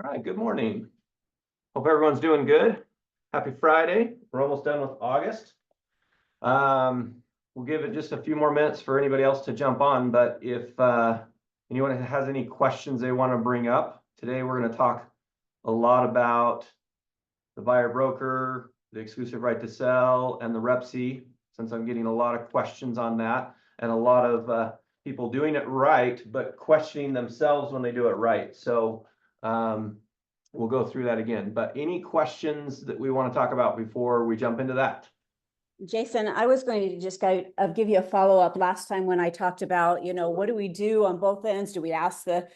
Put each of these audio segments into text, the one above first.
All right, good morning. Hope everyone's doing good. Happy Friday. We're almost done with August. We'll give it just a few more minutes for anybody else to jump on, but if anyone has any questions they want to bring up, today we're going to talk a lot about the buyer broker, the exclusive right to sell, and the REPC, since I'm getting a lot of questions on that, and a lot of people doing it right, but questioning themselves when they do it right. So we'll go through that again, but any questions that we want to talk about before we jump into that? Jason, I was going to just give you a follow-up last time when I talked about, what do we do on both ends? Do we ask the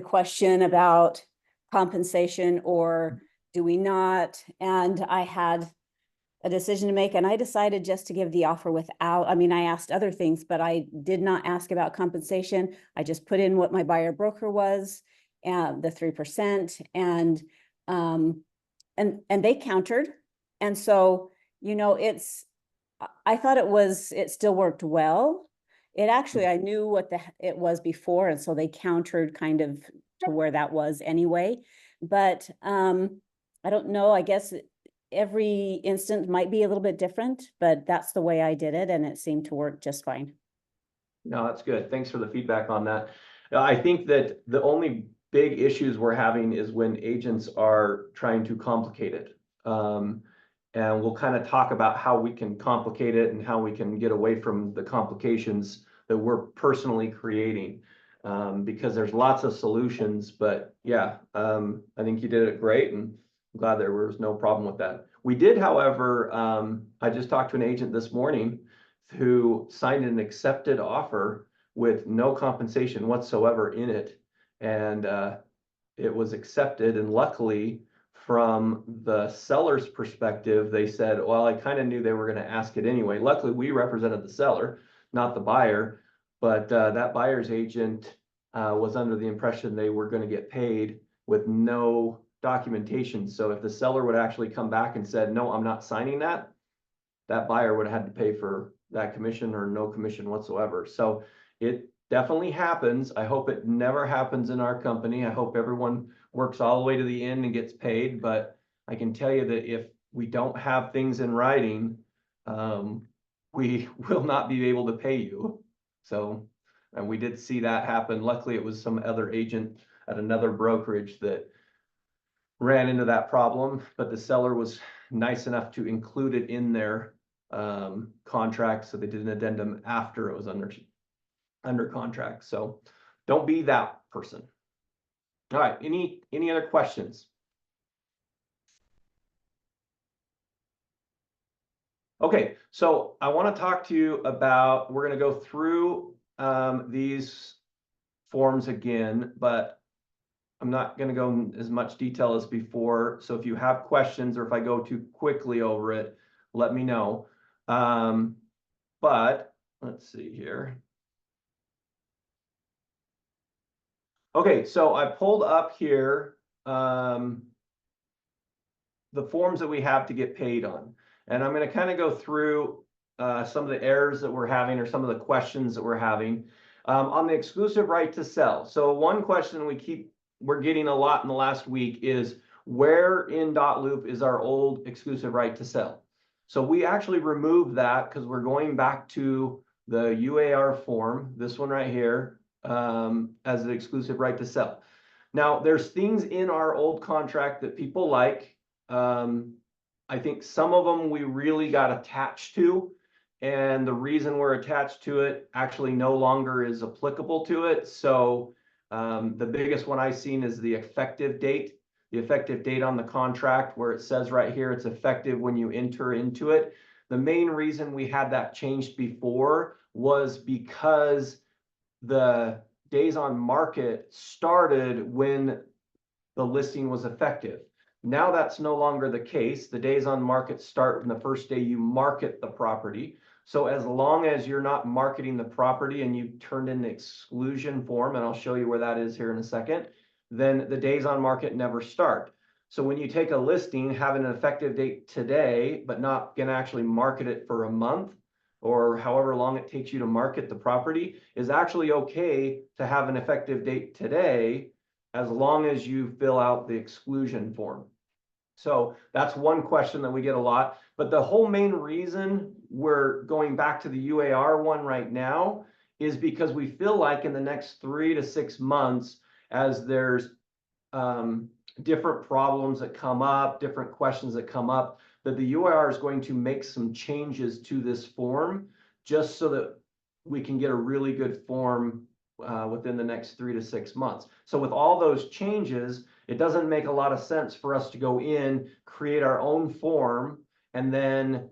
question about compensation or do we not? And I had a decision to make, and I decided just to give the offer without, I asked other things, but I did not ask about compensation. I just put in what my buyer broker was, and the 3%, and they countered. And so, I thought it still worked well. It actually, I knew what it was before, and so they countered kind of to where that was anyway. But I don't know, I guess every instance might be a little bit different, but that's the way I did it, and it seemed to work just fine. No, that's good. Thanks for the feedback on that. I think that the only big issues we're having is when agents are trying to complicate it. And we'll kind of talk about how we can complicate it and how we can get away from the complications that we're personally creating. Because there's lots of solutions, but yeah, I think you did it great, and I'm glad there was no problem with that. We did, however, I just talked to an agent this morning who signed an accepted offer with no compensation whatsoever in it. And it was accepted, and luckily, from the seller's perspective, they said, well, I kind of knew they were going to ask it anyway. Luckily, we represented the seller, not the buyer, but that buyer's agent was under the impression they were going to get paid with no documentation. So if the seller would actually come back and said, no, I'm not signing that, that buyer would have had to pay for that commission or no commission whatsoever. So it definitely happens. I hope it never happens in our company. I hope everyone works all the way to the end and gets paid. But I can tell you that if we don't have things in writing, we will not be able to pay you. So, and we did see that happen. Luckily, it was some other agent at another brokerage that ran into that problem, but the seller was nice enough to include it in their contract. So they did an addendum after it was under contract. So don't be that person. All right, any other questions? Okay, so I want to talk to you about, we're going to go through these forms again, but I'm not going to go in as much detail as before. So if you have questions or if I go too quickly over it, let me know. But let's see here. Okay, so I pulled up here the forms that we have to get paid on. And I'm going to kind of go through some of the errors that we're having or some of the questions that we're having on the exclusive right to sell. So one question we're getting a lot in the last week is, where in dotloop is our old exclusive right to sell? So we actually removed that because we're going back to the UAR form, this one right here, as an exclusive right to sell. Now, there's things in our old contract that people like. I think some of them we really got attached to, and the reason we're attached to it actually no longer is applicable to it. So the biggest one I've seen is the effective date on the contract, where it says right here it's effective when you enter into it. The main reason we had that changed before was because the days on market started when the listing was effective. Now that's no longer the case. The days on market start from the first day you market the property. So as long as you're not marketing the property and you turned in the exclusion form, and I'll show you where that is here in a second, then the days on market never start. So when you take a listing, having an effective date today, but not going to actually market it for a month or however long it takes you to market the property, is actually okay to have an effective date today as long as you fill out the exclusion form. So that's one question that we get a lot, but the whole main reason we're going back to the UAR one right now is because we feel like in the next 3 to 6 months, as there's different problems that come up, different questions that come up, that the UAR is going to make some changes to this form just so that we can get a really good form within the next 3 to 6 months. So with all those changes, it doesn't make a lot of sense for us to go in, create our own form, and then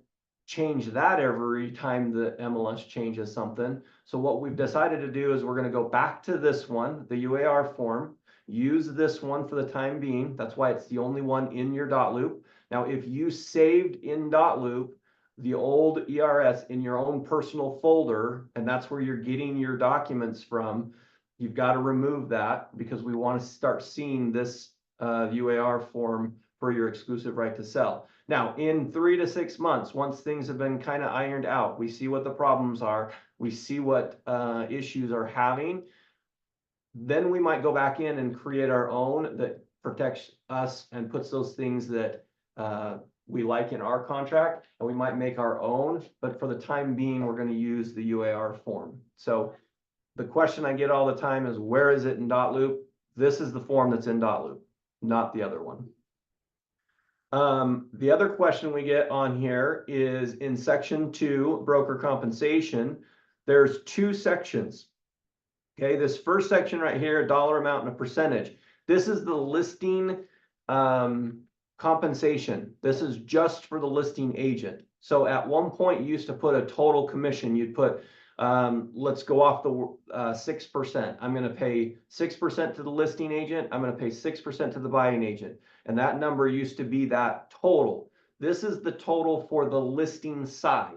change that every time the MLS changes something. So what we've decided to do is we're going to go back to this one, the UAR form, use this one for the time being. That's why it's the only one in your dot loop. Now, if you saved in dot loop the old ERS in your own personal folder, and that's where you're getting your documents from, you've got to remove that because we want to start seeing this UAR form for your exclusive right to sell. Now, in 3 to 6 months, once things have been kind of ironed out, we see what the problems are, we see what issues are having, then we might go back in and create our own that protects us and puts those things that we like in our contract, and we might make our own, but for the time being, we're going to use the UAR form. So the question I get all the time is, where is it in dot loop? This is the form that's in dot loop, not the other one. The other question we get on here is in section 2, broker compensation, there's 2 sections. Okay, this first section right here, a dollar amount and a percentage. This is the listing compensation. This is just for the listing agent. So at one point you used to put a total commission. You'd put, let's go off the 6%. I'm going to pay 6% to the listing agent. I'm going to pay 6% to the buying agent. And that number used to be that total. This is the total for the listing side.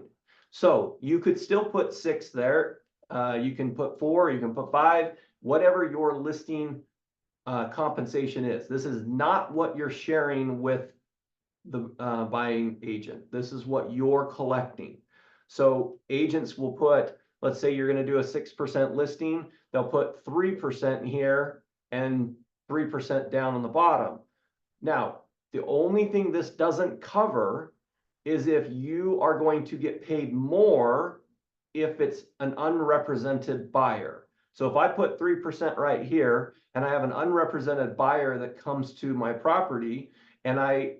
So you could still put 6 there. You can put 4, you can put 5, whatever your listing compensation is. This is not what you're sharing with the buying agent. This is what you're collecting. So agents will put, let's say you're going to do a 6% listing, they'll put 3% here and 3% down on the bottom. Now, the only thing this doesn't cover is if you are going to get paid more if it's an unrepresented buyer. So if I put 3% right here and I have an unrepresented buyer that comes to my property and I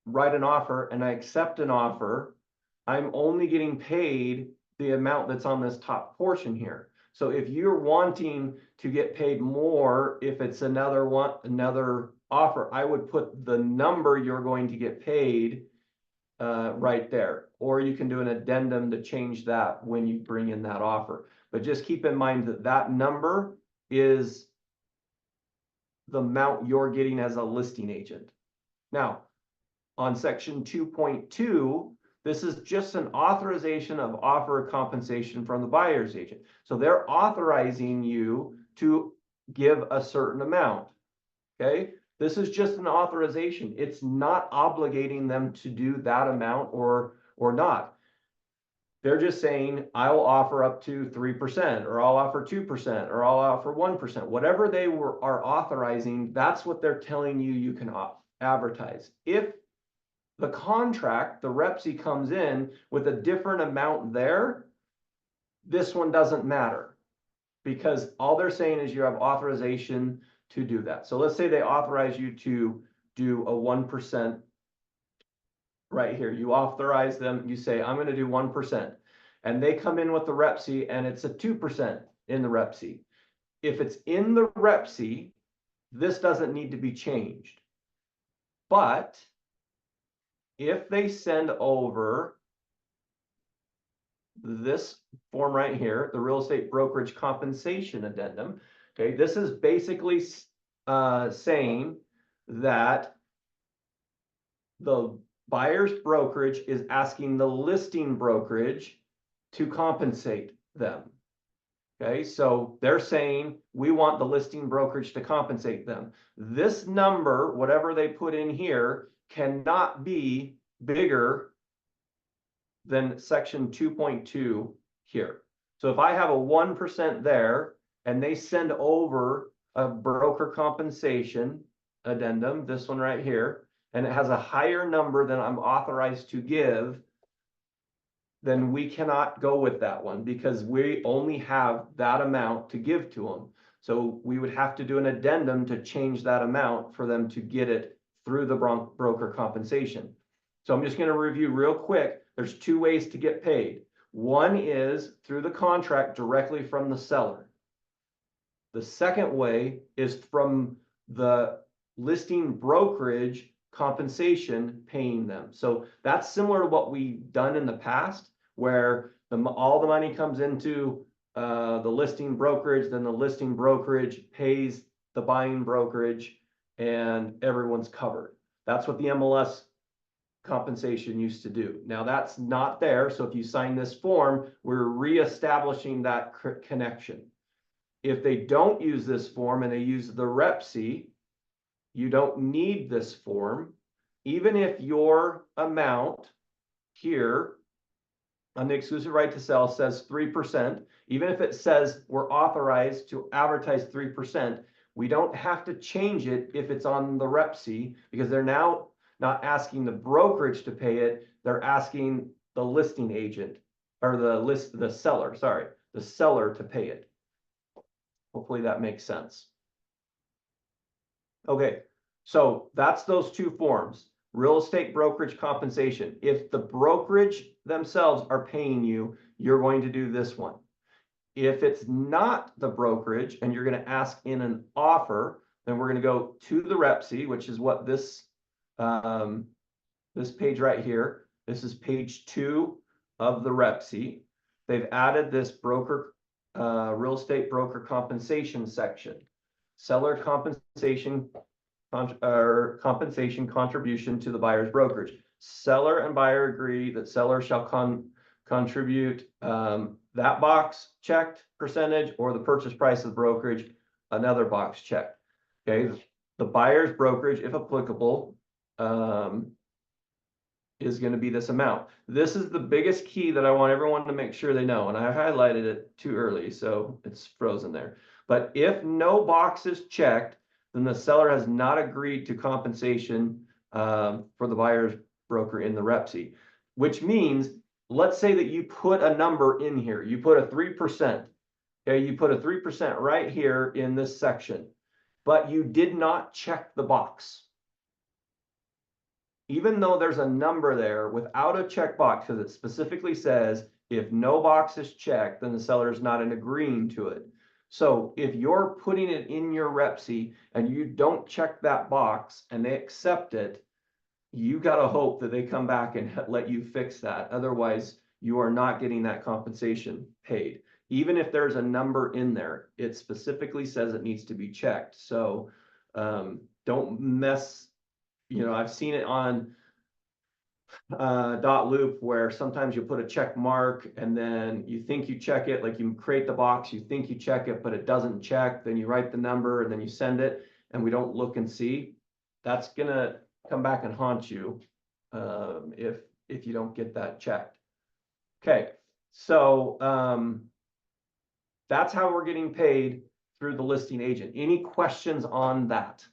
write an offer and I accept an offer, I'm only getting paid the amount that's on this top portion here. So if you're wanting to get paid more, if it's another offer, I would put the number you're going to get paid right there, or you can do an addendum to change that when you bring in that offer. But just keep in mind that that number is the amount you're getting as a listing agent. Now, on section 2.2, this is just an authorization of offer compensation from the buyer's agent. So they're authorizing you to give a certain amount. Okay. This is just an authorization. It's not obligating them to do that amount or not. They're just saying, I'll offer up to 3%, or I'll offer 2%, or I'll offer 1%. Whatever they are authorizing, that's what they're telling you you can advertise. If the contract, the REPSI comes in with a different amount there, this one doesn't matter, because all they're saying is you have authorization to do that. So let's say they authorize you to do a 1% right here. You authorize them, you say, I'm going to do 1%. And they come in with the REPSI and it's a 2% in the REPSI. If it's in the REPSI, this doesn't need to be changed. But if they send over this form right here, the real estate brokerage compensation addendum, okay, this is basically saying that the buyer's brokerage is asking the listing brokerage to compensate them. Okay, so they're saying we want the listing brokerage to compensate them. This number, whatever they put in here, cannot be bigger than section 2.2 here. So if I have a 1% there and they send over a broker compensation addendum, this one right here, and it has a higher number than I'm authorized to give, then we cannot go with that one because we only have that amount to give to them. So we would have to do an addendum to change that amount for them to get it through the broker compensation. So I'm just going to review real quick. There's two ways to get paid. One is through the contract directly from the seller. The second way is from the listing brokerage compensation paying them. So that's similar to what we've done in the past, where all the money comes into the listing brokerage, then the listing brokerage pays the buying brokerage, and everyone's covered. That's what the MLS compensation used to do. Now that's not there. So if you sign this form, we're reestablishing that connection. If they don't use this form and they use the REPC, you don't need this form. Even if your amount here on the exclusive right to sell says 3%, even if it says we're authorized to advertise 3%, we don't have to change it if it's on the REPC, because they're now not asking the brokerage to pay it, they're asking the listing agent or the seller to pay it. Hopefully that makes sense. Okay, so that's those two forms. Real estate brokerage compensation. If the brokerage themselves are paying you, you're going to do this one. If it's not the brokerage and you're going to ask in an offer, then we're going to go to the REPC, which is what this page right here. This is page 2 of the REPC. They've added this real estate broker compensation section. Seller compensation contribution to the buyer's brokerage. Seller and buyer agree that seller shall contribute that box checked percentage or the purchase price of the brokerage, another box checked. Okay, the buyer's brokerage, if applicable, is going to be this amount. This is the biggest key that I want everyone to make sure they know, and I highlighted it too early, so it's frozen there. But if no box is checked, then the seller has not agreed to compensation for the buyer's broker in the REPC, which means, let's say that you put a number in here, you put a 3%, okay, you put a 3% right here in this section, but you did not check the box. Even though there's a number there without a checkbox, because it specifically says if no box is checked, then the seller is not agreeing to it. So if you're putting it in your REPC and you don't check that box and they accept it, you got to hope that they come back and let you fix that. Otherwise, you are not getting that compensation paid. Even if there's a number in there, it specifically says it needs to be checked. So don't mess. You know, I've seen it on .loop where sometimes you put a check mark and then you think you check it, like you create the box, you think you check it, but it doesn't check. Then you write the number and then you send it and we don't look and see. That's going to come back and haunt you if you don't get that checked. Okay, so that's how we're getting paid through the listing agent. Any questions on that?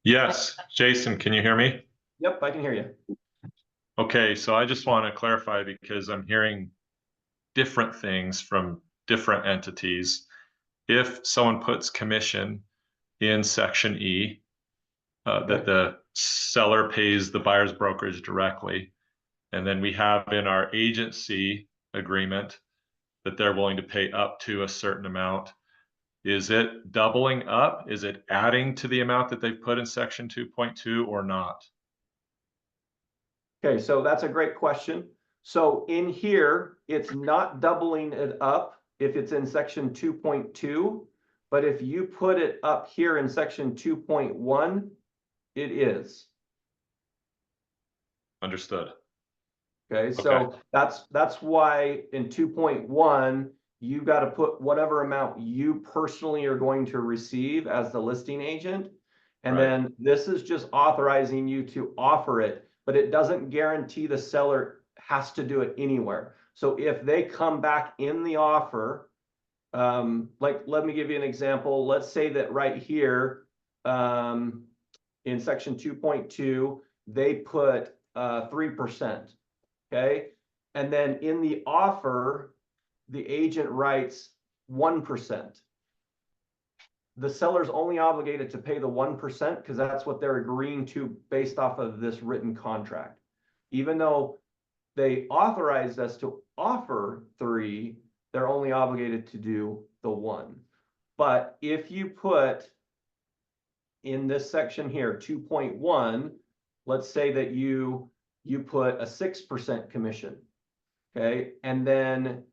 Yes, Jason, can you hear me? Yep, I can hear you. Okay, so I just want to clarify because I'm hearing different things from different entities. If someone puts commission in section E, that the seller pays the buyer's brokerage directly, and then we have in our agency agreement that they're willing to pay up to a certain amount, is it doubling up? Is it adding to the amount that they've put in section 2.2 or not? Okay, so that's a great question. So in here, it's not doubling it up if it's in section 2.2, but if you put it up here in section 2.1, it is. Understood. Okay, so that's why in 2.1, you got to put whatever amount you personally are going to receive as the listing agent. And then this is just authorizing you to offer it, but it doesn't guarantee the seller has to do it anywhere. So if they come back in the offer, like, let me give you an example. Let's say that right here, in section 2.2, they put 3%. Okay. And then in the offer, the agent writes 1%. The seller's only obligated to pay the 1% because that's what they're agreeing to based off of this written contract. Even though they authorized us to offer 3, they're only obligated to do the 1. But if you put in this section here, 2.1, let's say that you put a 6% commission, okay, and then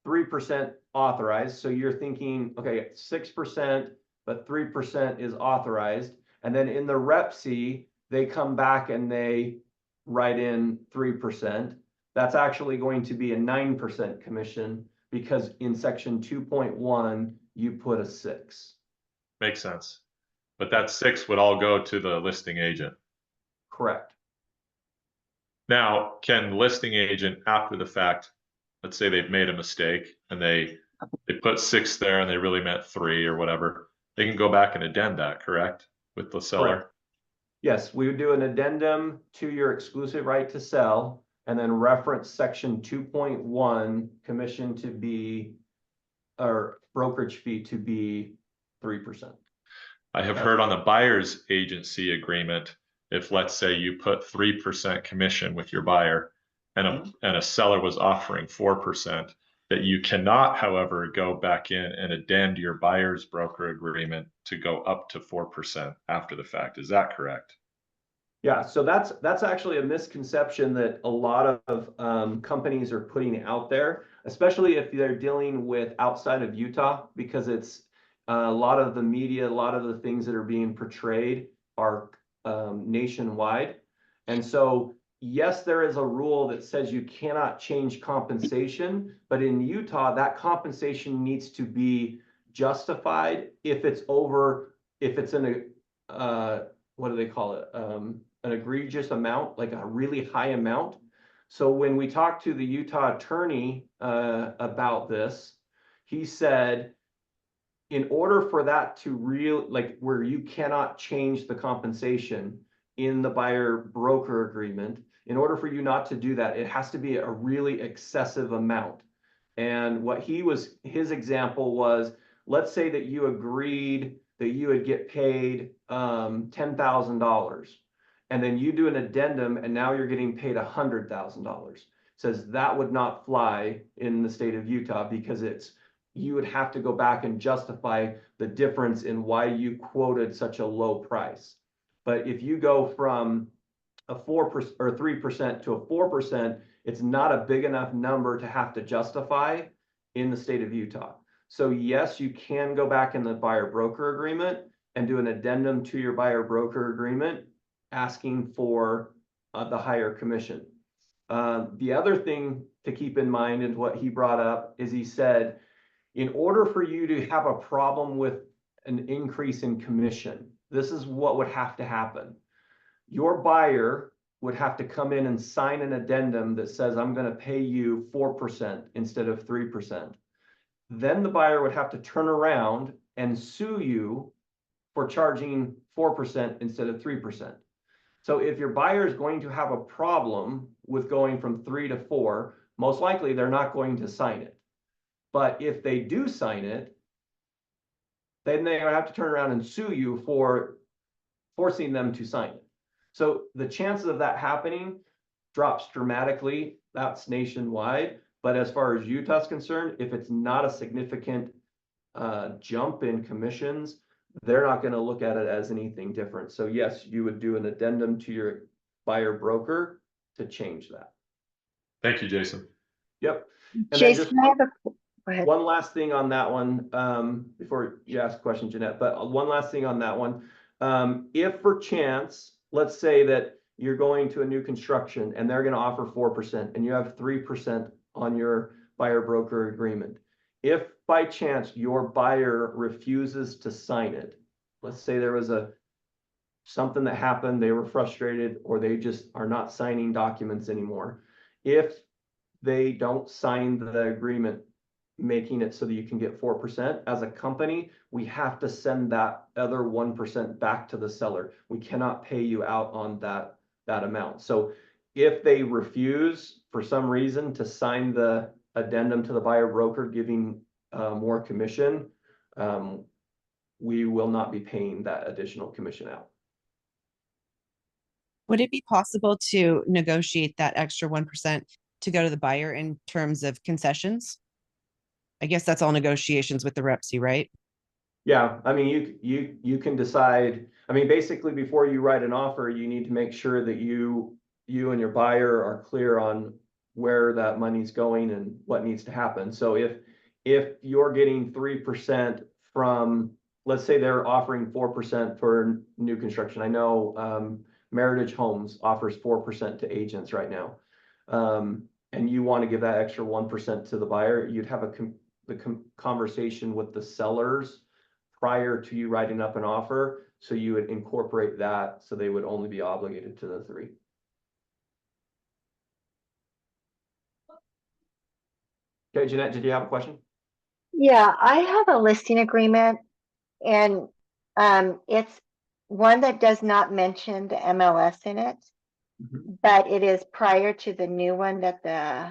3% authorized. So you're thinking, okay, 6%, but 3% is authorized. And then in the rep C, they come back and they write in 3%. That's actually going to be a 9% commission because in section 2.1, you put a 6. Makes sense. But that 6 would all go to the listing agent. Correct. Now, can listing agent after the fact, let's say they've made a mistake and they put 6 there and they really meant 3 or whatever, they can go back and addend that, correct? With the seller? Correct. Yes, we would do an addendum to your exclusive right to sell and then reference section 2.1 commission to be, or brokerage fee to be 3%. I have heard on the buyer's agency agreement, if let's say you put 3% commission with your buyer and a seller was offering 4%, that you cannot, however, go back in and addend your buyer's broker agreement to go up to 4% after the fact. Is that correct? Yeah, so that's actually a misconception that a lot of companies are putting out there, especially if they're dealing with outside of Utah, because it's a lot of the media, a lot of the things that are being portrayed are nationwide. And so, yes, there is a rule that says you cannot change compensation, but in Utah, that compensation needs to be justified if it's in a, what do they call it? An egregious amount, like a really high amount. So when we talked to the Utah attorney about this, he said, in order for that to like where you cannot change the compensation in the buyer broker agreement, in order for you not to do that, it has to be a really excessive amount. And what his example was, let's say that you agreed that you would get paid $10,000. And then you do an addendum and now you're getting paid $100,000. Says that would not fly in the state of Utah because you would have to go back and justify the difference in why you quoted such a low price. But if you go from a 4% or 3% to a 4%, it's not a big enough number to have to justify in the state of Utah. So yes, you can go back in the buyer broker agreement and do an addendum to your buyer broker agreement asking for the higher commission. The other thing to keep in mind is what he brought up is he said, in order for you to have a problem with an increase in commission, this is what would have to happen. Your buyer would have to come in and sign an addendum that says, I'm going to pay you 4% instead of 3%. Then the buyer would have to turn around and sue you for charging 4% instead of 3%. So if your buyer is going to have a problem with going from 3 to 4, most likely they're not going to sign it. But if they do sign it, then they have to turn around and sue you for forcing them to sign it. So the chances of that happening drops dramatically. That's nationwide. But as far as Utah's concerned, if it's not a significant jump in commissions, they're not going to look at it as anything different. So yes, you would do an addendum to your buyer broker to change that. Thank you, Jason. Yep. And Jason, I have a, go ahead. one last thing on that one, before you ask a question, Jeanette, but one last thing on that one. If for chance, let's say that you're going to a new construction and they're going to offer 4% and you have 3% on your buyer broker agreement. If by chance your buyer refuses to sign it, let's say there was something that happened, they were frustrated, or they just are not signing documents anymore. If they don't sign the agreement making it so that you can get 4%, as a company, we have to send that other 1% back to the seller. We cannot pay you out on that amount. So if they refuse for some reason to sign the addendum to the buyer broker giving more commission, we will not be paying that additional commission out. Would it be possible to negotiate that extra 1% to go to the buyer in terms of concessions? I guess that's all negotiations with the REPSI, right? Yeah, I mean, you can decide, I mean, basically before you write an offer, you need to make sure that you and your buyer are clear on where that money's going and what needs to happen. So if you're getting 3% from, let's say they're offering 4% for new construction. I know Meritage Homes offers 4% to agents right now. And you want to give that extra 1% to the buyer, you'd have the conversation with the sellers prior to you writing up an offer. So you would incorporate that, so they would only be obligated to the 3. Okay, Jeanette, did you have a question? Yeah, I have a listing agreement and it's one that does not mention the MLS in it, but it is prior to the new one that the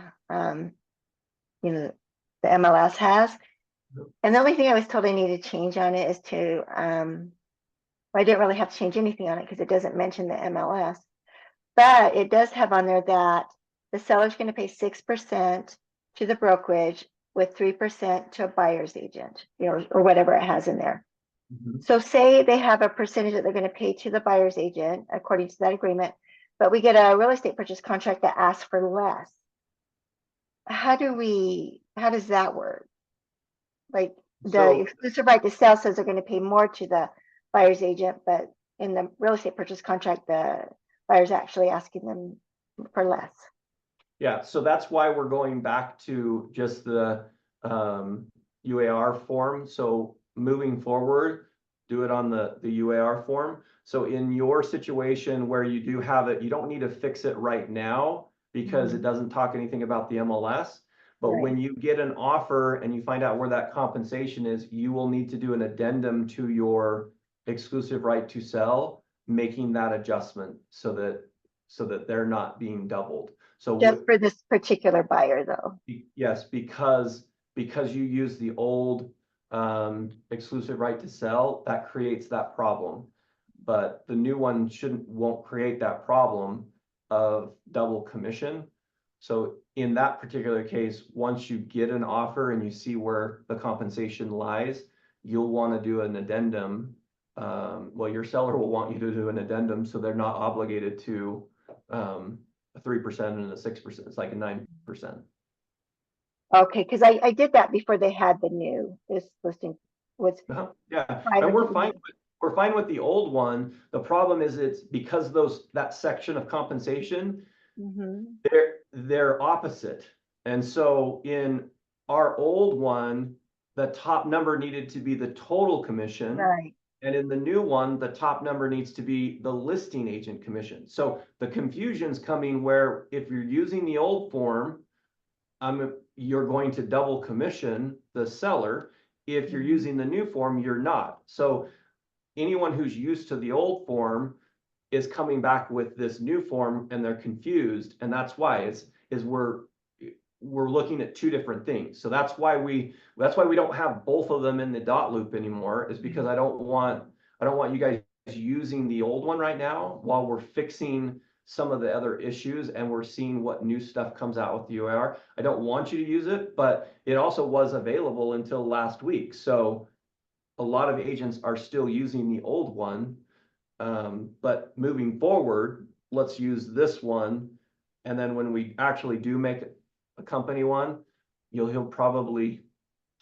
MLS has. And the only thing I was told I needed to change on it is to I didn't really have to change anything on it because it doesn't mention the MLS, but it does have on there that the seller's going to pay 6% to the brokerage with 3% to a buyer's agent, or whatever it has in there. So say they have a percentage that they're going to pay to the buyer's agent according to that agreement, but we get a real estate purchase contract that asks for less. How does that work? Like the exclusive right to sell says they're going to pay more to the buyer's agent, but in the real estate purchase contract, the buyer's actually asking them for less. Yeah, so that's why we're going back to just the UAR form. So moving forward, do it on the UAR form. So in your situation where you do have it, you don't need to fix it right now because it doesn't talk anything about the MLS. But when you get an offer and you find out where that compensation is, you will need to do an addendum to your exclusive right to sell, making that adjustment so that they're not being doubled. So just for this particular buyer though. Yes, because you use the old exclusive right to sell, that creates that problem. But the new one won't create that problem of double commission. So in that particular case, once you get an offer and you see where the compensation lies, you'll want to do an addendum. Well, your seller will want you to do an addendum so they're not obligated to a 3% and a 6%. It's like a 9%. Okay, because I did that before they had this listing was. Yeah, and we're fine with the old one. The problem is it's because that section of compensation, they're opposite. And so in our old one, the top number needed to be the total commission. Right. And in the new one, the top number needs to be the listing agent commission. So the confusion's coming where if you're using the old form, you're going to double commission the seller. If you're using the new form, you're not. So anyone who's used to the old form is coming back with this new form and they're confused. And that's why we're looking at 2 different things. So that's why we don't have both of them in the dot loop anymore, is because I don't want you guys using the old one right now while we're fixing some of the other issues and we're seeing what new stuff comes out with the UAR. I don't want you to use it, but it also was available until last week. So a lot of agents are still using the old one. But moving forward, let's use this one. And then when we actually do make a company one, you'll probably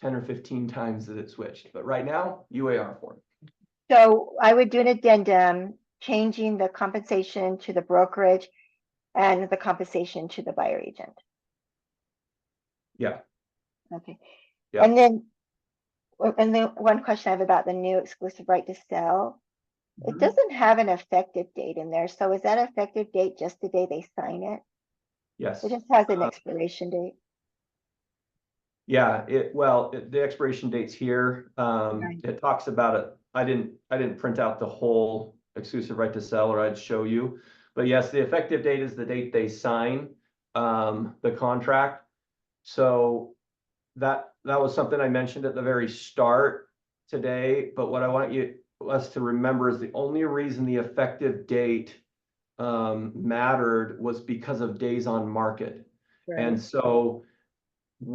10 or 15 times that it switched. But right now, UAR form. So I would do an addendum, changing the compensation to the brokerage and the compensation to the buyer agent. Yeah. Okay. Yeah. And then one question I have about the new exclusive right to sell. It doesn't have an effective date in there. So is that effective date just the day they sign it? Yes. It just has an expiration date. Yeah, the expiration date's here. Right. It talks about it. I didn't print out the whole exclusive right to sell, or I'd show you. But yes, the effective date is the date they sign, the contract. So that was something I mentioned at the very start today, but what I want us to remember is the only reason the effective date mattered was because of days on market. And so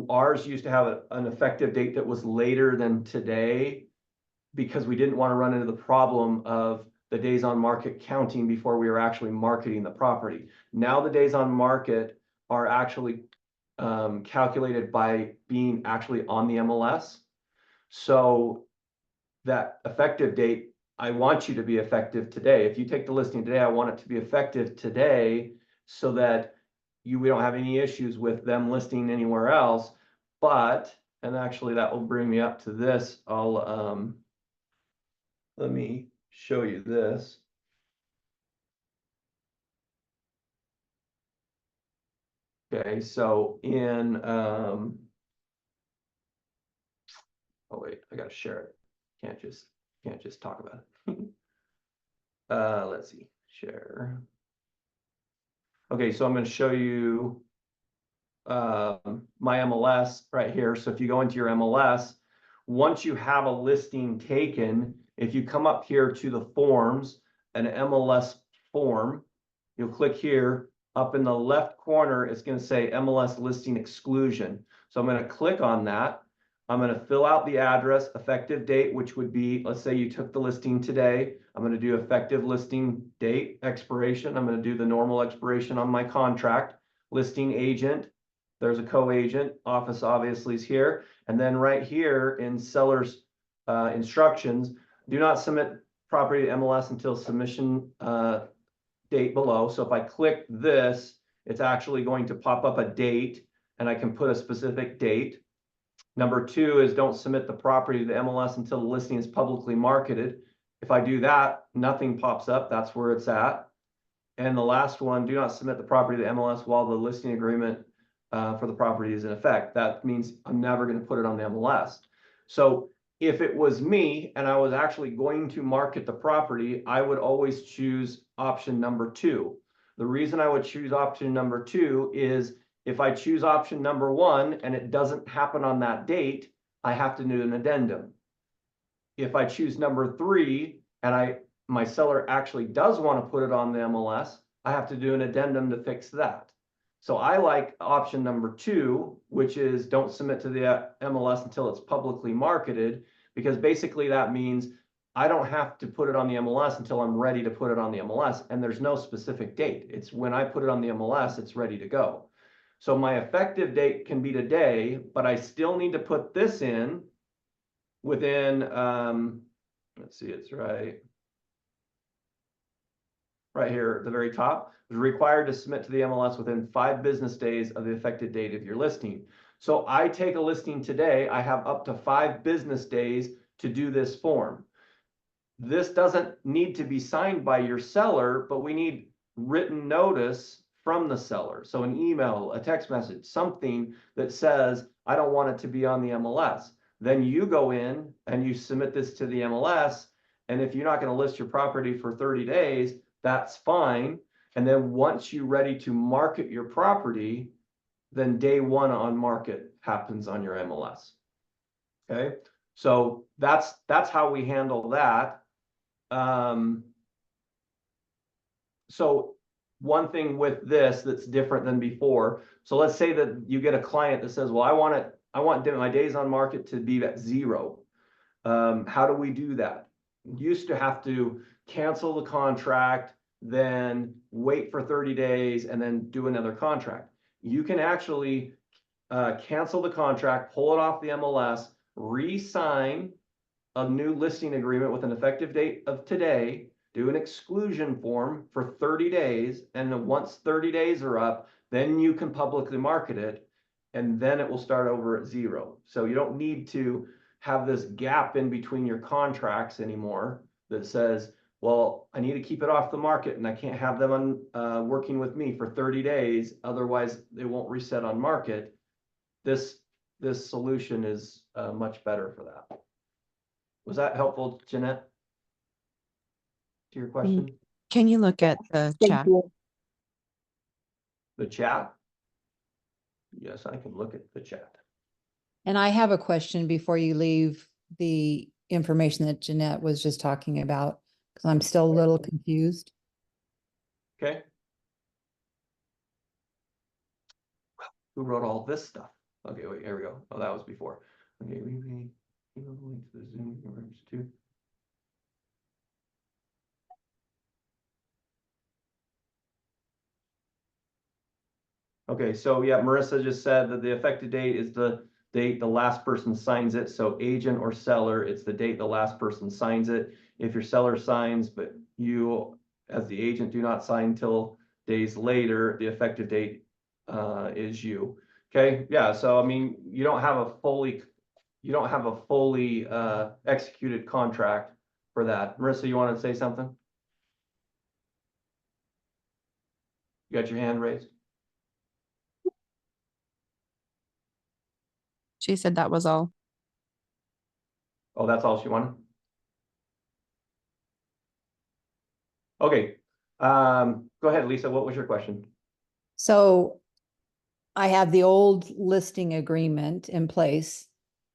ours used to have an effective date that was later than today because we didn't want to run into the problem of the days on market counting before we were actually marketing the property. Now the days on market are actually calculated by being actually on the MLS. So that effective date, I want you to be effective today. If you take the listing today, I want it to be effective today so that we don't have any issues with them listing anywhere else. But, and actually that will bring me up to this. Let me show you this. Okay, so in, oh wait, I gotta share it. Can't just talk about it. Let's see, share. Okay, so I'm gonna show you my MLS right here. So if you go into your MLS, once you have a listing taken, if you come up here to the forms, an MLS form, you'll click here. Up in the left corner, it's going to say MLS listing exclusion. So I'm going to click on that. I'm going to fill out the address, effective date, which would be, let's say you took the listing today. I'm going to do effective listing date expiration. I'm going to do the normal expiration on my contract. Listing agent. There's a co-agent. Office obviously is here. And then right here in seller's instructions, do not submit property to MLS until submission date below. So if I click this, it's actually going to pop up a date and I can put a specific date. Number 2 is don't submit the property to the MLS until the listing is publicly marketed. If I do that, nothing pops up. That's where it's at. And the last one, do not submit the property to the MLS while the listing agreement for the property is in effect. That means I'm never going to put it on the MLS. So if it was me and I was actually going to market the property, I would always choose option number 2. The reason I would choose option number 2 is if I choose option number 1 and it doesn't happen on that date, I have to do an addendum. If I choose number 3 and my seller actually does want to put it on the MLS, I have to do an addendum to fix that. So I like option number 2, which is don't submit to the MLS until it's publicly marketed, because basically that means I don't have to put it on the MLS until I'm ready to put it on the MLS. And there's no specific date. It's when I put it on the MLS, it's ready to go. So my effective date can be today, but I still need to put this in within, let's see, it's right here at the very top. Is required to submit to the MLS within 5 business days of the effective date of your listing. So I take a listing today, I have up to 5 business days to do this form. This doesn't need to be signed by your seller, but we need written notice from the seller. So an email, a text message, something that says, I don't want it to be on the MLS. Then you go in and you submit this to the MLS. And if you're not going to list your property for 30 days, that's fine. And then once you're ready to market your property, then day 1 on market happens on your MLS. Okay, so that's how we handle that. So one thing with this that's different than before. So let's say that you get a client that says, well, I want my days on market to be at 0. How do we do that? Used to have to cancel the contract, then wait for 30 days and then do another contract. You can actually cancel the contract, pull it off the MLS, re-sign a new listing agreement with an effective date of today, do an exclusion form for 30 days, and then once 30 days are up, then you can publicly market it, and then it will start over at 0. So you don't need to have this gap in between your contracts anymore that says, well, I need to keep it off the market and I can't have them on, working with me for 30 days, otherwise they won't reset on market. This solution is, much better for that. Was that helpful, Jeanette? To your question? Can you look at the Thank chat? you. The chat? Yes, I can look at the chat. And I have a question before you leave the information that Jeanette was just talking about, because I'm still a little confused. Okay. Who wrote all this stuff? Okay, wait, here we go. Oh, that was before. Okay, we link to the Zoom rooms too. Okay, so yeah, Marissa just said that the effective date is the date the last person signs it. So agent or seller, it's the date the last person signs it. If your seller signs, but you as the agent do not sign till days later, the effective date is you. Okay, yeah, so I mean, you don't have a fully executed contract for that. Marissa, you want to say something? You got your hand raised? She said that was all. Oh, that's all she wanted? Okay, go ahead, Lisa, what was your question? So I have the old listing agreement in place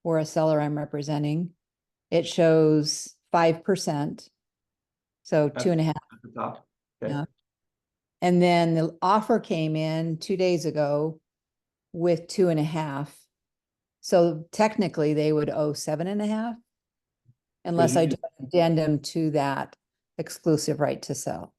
for a seller I'm representing. It shows 5%. So That's- 2.5. At the top? Okay. Yeah. And then the offer came in 2 days ago with 2.5. So technically they would owe 7.5. Unless you I did- do an addendum to that exclusive right to sell.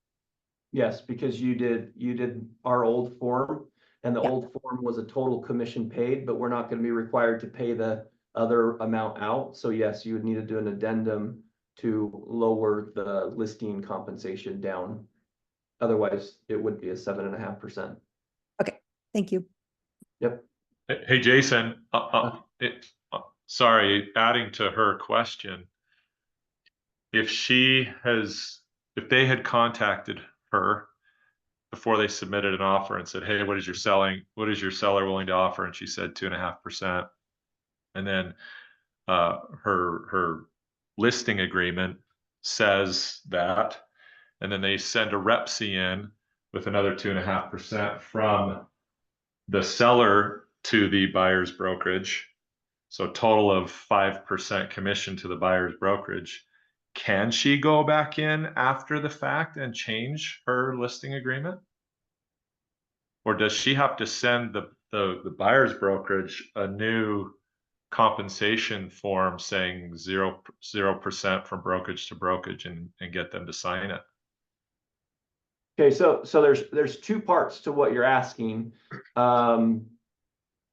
Yes, because you did our old form, and the Yeah. old form was a total commission paid, but we're not gonna be required to pay the other amount out. So yes, you would need to do an addendum to lower the listing compensation down. Otherwise, it would be a 7.5%. Thank you. Yep. Hey, Jason, sorry, adding to her question. If they had contacted her before they submitted an offer and said, hey, what is your seller willing to offer? And she said 2.5%. And then her listing agreement says that, and then they send a REPSI in with another 2.5% from the seller to the buyer's brokerage. So total of 5% commission to the buyer's brokerage. Can she go back in after the fact and change her listing agreement? Or does she have to send the buyer's brokerage a new compensation form saying 0% from brokerage to brokerage and get them to sign it? Okay, so there's two parts to what you're asking.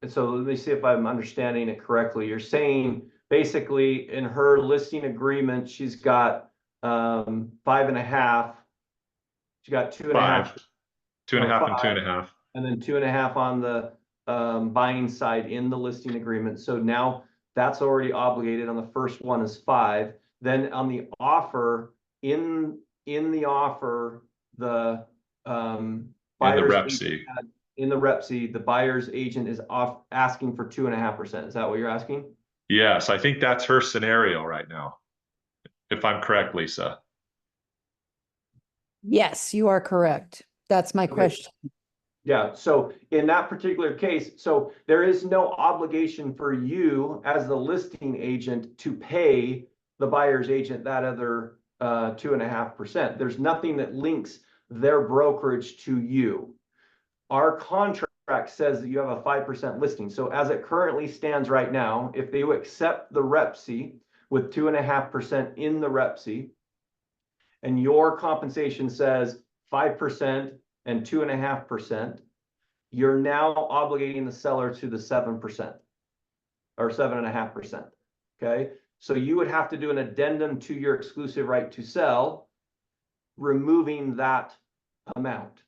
And so let me see if I'm understanding it correctly. You're saying basically in her listing agreement, she's got 5.5. She got 2.5. 5, 2.5 and 5. 2.5. And then 2.5 on the buying side in the listing agreement. So now that's already obligated. On the first one is 5. Then on the offer, in the offer, the buyer's agent in the REPSI, the buyer's agent is asking for 2.5%. Is that what you're asking? Yes, I think that's her scenario right now, if I'm correct, Lisa. Yes, you are correct. That's my Okay. question. Yeah, so in that particular case, so there is no obligation for you as the listing agent to pay the buyer's agent that other 2.5%. There's nothing that links their brokerage to you. Our contract says that you have a 5% listing. So as it currently stands right now, if they accept the REPSI with 2.5% in the REPSI, and your compensation says 5% and 2.5%, you're now obligating the seller to the 7% or 7.5%. Okay, so you would have to do an addendum to your exclusive right to sell, removing that amount.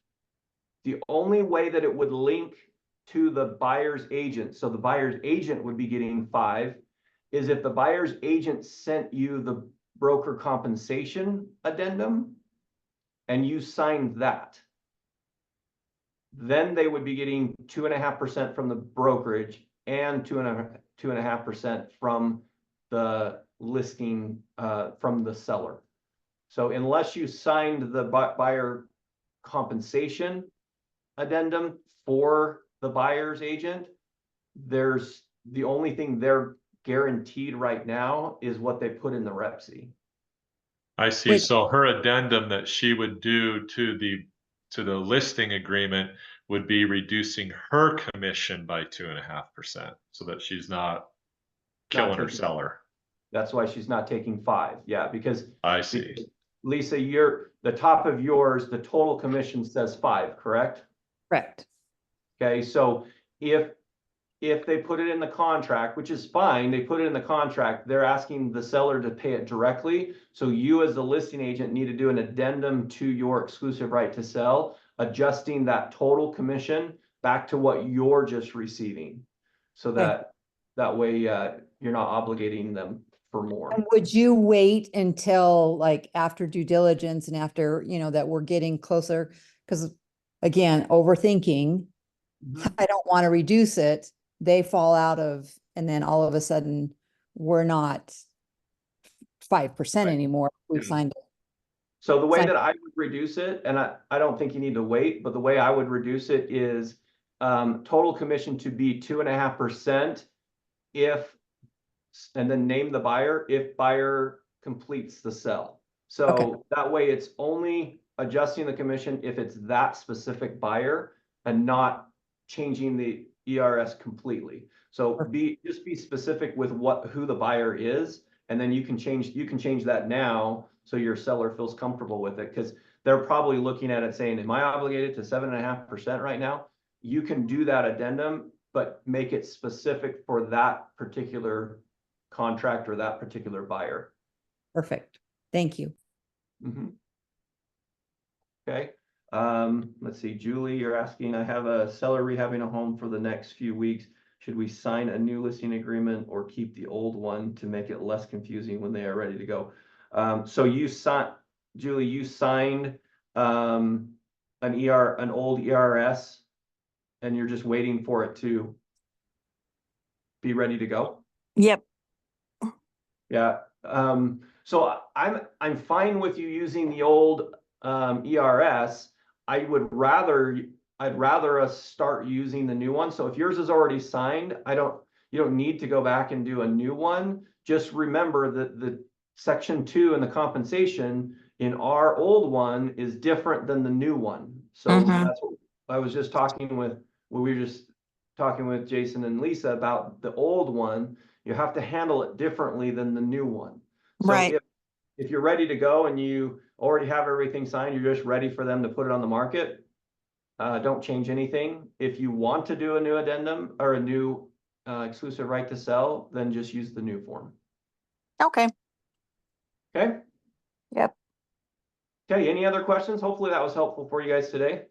The only way that it would link to the buyer's agent, so the buyer's agent would be getting 5, is if the buyer's agent sent you broker compensation addendum and you signed that, then they would be getting 2.5% from the brokerage and 2.5% from the listing, from the seller. So unless you signed the buyer compensation addendum for the buyer's agent, there's the only thing they're guaranteed right now is what they put in the REPC. I see. Wait. So her addendum that she would do to the listing agreement would be reducing her commission by 2.5%, so that she's not killing her taking- seller. That's why she's not taking 5. Yeah, because I see. Lisa, the top of yours, the total commission says 5, correct? Correct. Okay, so if they put it in the contract, which is fine, they put it in the contract, they're asking the seller to pay it directly. So you as the listing agent need to do an addendum to your exclusive right to sell, adjusting that total commission back to what you're just receiving. So Okay. that way you're not obligating them for more. And would you wait until like after due diligence and after, that we're getting closer? Because again, overthinking, Mhm. I don't want to reduce it. They fall out of, and then all of a sudden, we're not 5% Right. anymore. We've Yeah. signed. So the way Fine. that I would reduce it, and I don't think you need to wait, but the way I would reduce it is total commission to be 2.5% if, and then name the buyer if buyer completes the sell. So that way it's only adjusting the commission if it's that specific buyer and not changing the ERS completely. So just be specific with who the buyer is, and then you can change that now so your seller feels comfortable with it, because they're probably looking at it saying, am I obligated to 7.5% right now? You can do that addendum, but make it specific for that particular contract or that particular buyer. Perfect. Thank you. Mhm. Okay, let's see, Julie, you're asking, I have a seller rehabbing a home for the next few weeks. Should we sign a new listing agreement or keep the old one to make it less confusing when they are ready to go? So Julie, you signed an old ERS and you're just waiting for it to be ready to go? Yep. Yeah, so I'm fine with you using the old ERS. I'd rather us start using the new one. So if yours is already signed, you don't need to go back and do a new one. Just remember that the section 2 and the compensation in our old one is different than the new one. So Mhm. that's what I was just talking with, we were just talking with Jason and Lisa about the old one. You have to handle it differently than the new one. So Right. if you're ready to go and you already have everything signed, you're just ready for them to put it on the market, don't change anything. If you want to do a new addendum or a new exclusive right to sell, then just use the new form. Okay. Okay? Yep. Okay, any other questions? Hopefully that was helpful for you guys today.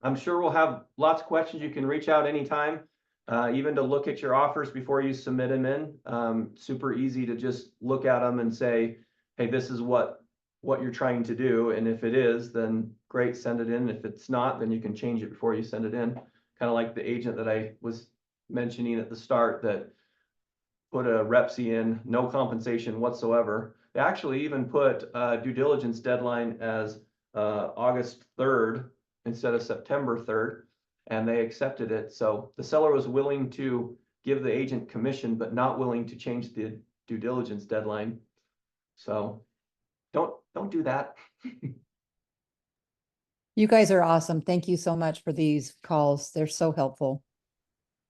I'm sure we'll have lots of questions. You can reach out anytime, even to look at your offers before you submit them in. Super easy to just look at them and say, hey, this is what you're trying to do. And if it is, then great, send it in. If it's not, then you can change it before you send it in. Kind of like the agent that I was mentioning at the start that put a REPC in, no compensation whatsoever. They actually even put due diligence deadline as August 3rd instead of September 3rd, and they accepted it. So the seller was willing to give the agent commission, but not willing to change the due diligence deadline. So don't do that. You guys are awesome. Thank you so much for these calls. They're so helpful.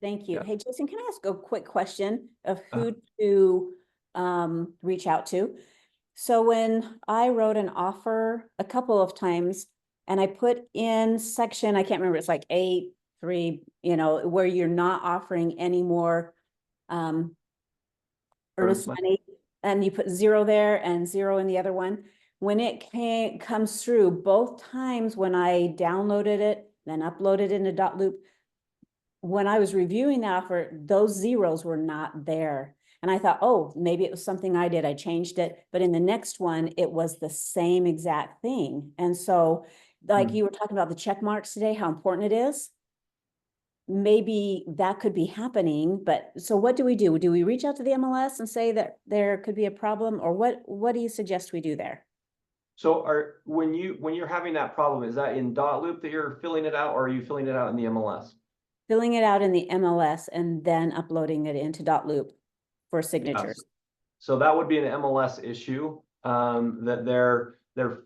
Thank you. Yeah. Hey, Jason, can I ask a quick question of Uh-huh. who to reach out to? So when I wrote an offer a couple of times and I put in section, I can't remember, it's like 8.3, where you're not offering any more earnest Earnest money, and you put 0 there and 0 in the other one. When it comes through, both times when I downloaded it, then uploaded into Dotloop, when I was reviewing the offer, those zeros were not there. And I thought, oh, maybe it was something I did, I changed it, but in the next one, it was the same exact thing. And so, like Hmm. you were talking about the check marks today, how important it is. Maybe that could be happening, but so what do we do? Do we reach out to the MLS and say that there could be a problem, or what do you suggest we do there? So when you're having that problem, is that in dot loop that you're filling it out, or are you filling it out in the MLS? Filling it out in the MLS and then uploading it into Dotloop for signatures. So that would be an MLS issue, that their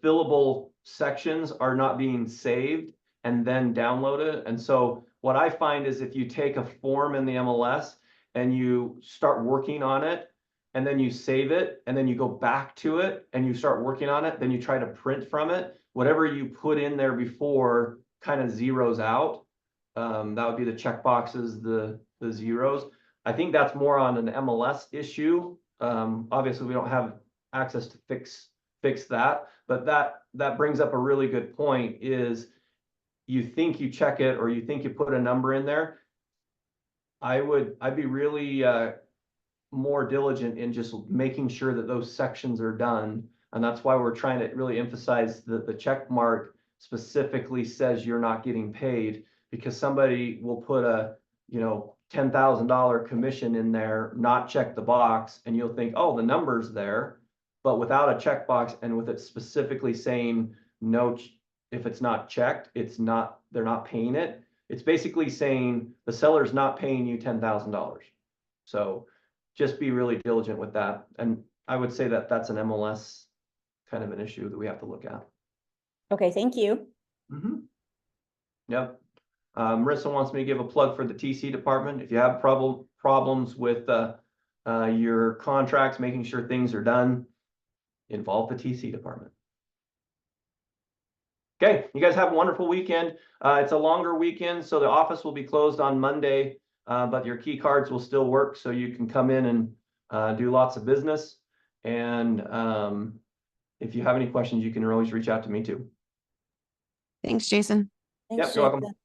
fillable sections are not being saved and then downloaded. And so what I find is if you take a form in the MLS and you start working on it, and then you save it, and then you go back to it and you start working on it, then you try to print from it, whatever you put in there before kind of zeroes out. That would be the check boxes, the zeros. I think that's more on an MLS issue. Obviously we don't have access to fix that, but that brings up a really good point is you think you check it or you think you put a number in there. I'd be really more diligent in just making sure that those sections are done. And that's why we're trying to really emphasize that the check mark specifically says you're not getting paid, because somebody will put a, $10,000 commission in there, not check the box, and you'll think, oh, the number's there. But without a checkbox and with it specifically saying no, if it's not checked, they're not paying it. It's basically saying the seller's not paying you $10,000. So just be really diligent with that. And I would say that that's an MLS kind of an issue that we have to look at. Okay, thank you. Yep. Marissa wants me to give a plug for the TC department. If you have problems with your contracts, making sure things are done, involve the TC department. Okay, you guys have a wonderful weekend. It's a longer weekend, so the office will be closed on Monday, but your key cards will still work, so you can come in and do lots of business. And if you have any questions, you can always reach out to me too. Thanks, Jason. Thanks, Yep, you're welcome. Jason.